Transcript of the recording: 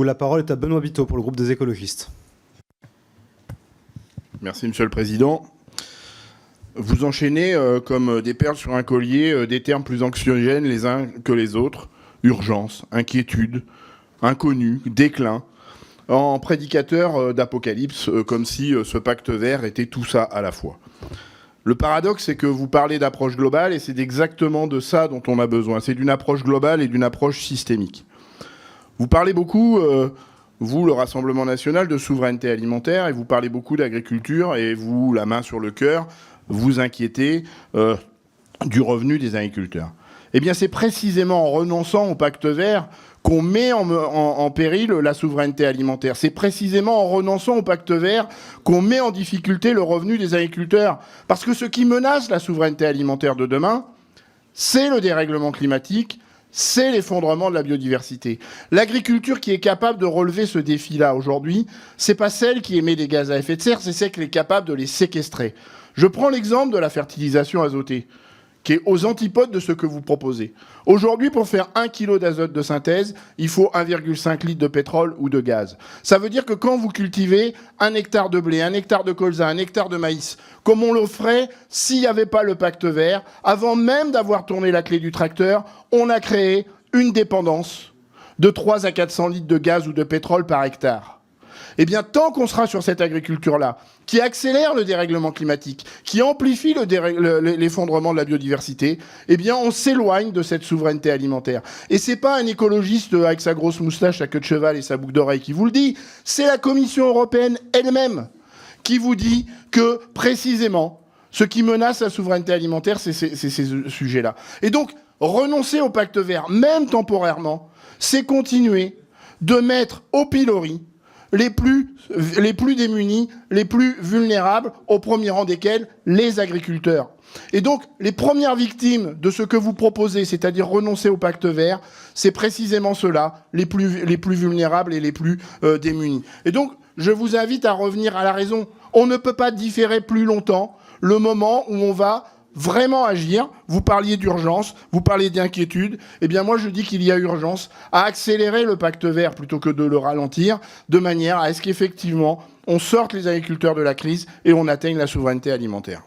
La parole est à Benoît Biteau pour le groupe des écologistes. Merci Monsieur le Président. Vous enchaînez comme des perles sur un collier des termes plus anxiogènes les uns que les autres. Urgence, inquiétude, inconnu, déclin, en prédicateur d'apocalypse, comme si ce pacte vert était tout ça à la fois. Le paradoxe, c'est que vous parlez d'approche globale et c'est exactement de ça dont on a besoin. C'est d'une approche globale et d'une approche systémique. Vous parlez beaucoup, vous, le Rassemblement national, de souveraineté alimentaire et vous parlez beaucoup d'agriculture et vous, la main sur le cœur, vous inquiétez du revenu des agriculteurs. Eh bien, c'est précisément en renonçant au pacte vert qu'on met en péril la souveraineté alimentaire. C'est précisément en renonçant au pacte vert qu'on met en difficulté le revenu des agriculteurs. Parce que ce qui menace la souveraineté alimentaire de demain, c'est le dérèglement climatique, c'est l'effondrement de la biodiversité. L'agriculture qui est capable de relever ce défi-là aujourd'hui, c'est pas celle qui émet des gaz à effet de serre, c'est celle qui est capable de les séquestrer. Je prends l'exemple de la fertilisation azotée, qui est aux antipodes de ce que vous proposez. Aujourd'hui, pour faire 1 kg d'azote de synthèse, il faut 1,5 litre de pétrole ou de gaz. Ça veut dire que quand vous cultivez 1 hectare de blé, 1 hectare de colza, 1 hectare de maïs, comme on le ferait s'il n'y avait pas le pacte vert, avant même d'avoir tourné la clé du tracteur, on a créé une dépendance de 3 à 400 litres de gaz ou de pétrole par hectare. Eh bien, tant qu'on sera sur cette agriculture-là, qui accélère le dérèglement climatique, qui amplifie l'effondrement de la biodiversité, eh bien, on s'éloigne de cette souveraineté alimentaire. Et c'est pas un écologiste avec sa grosse moustache, sa queue de cheval et sa boucle d'oreille qui vous le dit, c'est la Commission européenne elle-même qui vous dit que, précisément, ce qui menace la souveraineté alimentaire, c'est ces sujets-là. Et donc, renoncer au pacte vert, même temporairement, c'est continuer de mettre au pilori les plus démunis, les plus vulnérables, au premier rang desquels les agriculteurs. Et donc, les premières victimes de ce que vous proposez, c'est-à-dire renoncer au pacte vert, c'est précisément ceux-là, les plus vulnérables et les plus démunis. Et donc, je vous invite à revenir à la raison. On ne peut pas différer plus longtemps le moment où on va vraiment agir. Vous parliez d'urgence, vous parliez d'inquiétude. Eh bien, moi, je dis qu'il y a urgence à accélérer le pacte vert plutôt que de le ralentir, de manière à ce qu'effectivement, on sorte les agriculteurs de la crise et on atteigne la souveraineté alimentaire.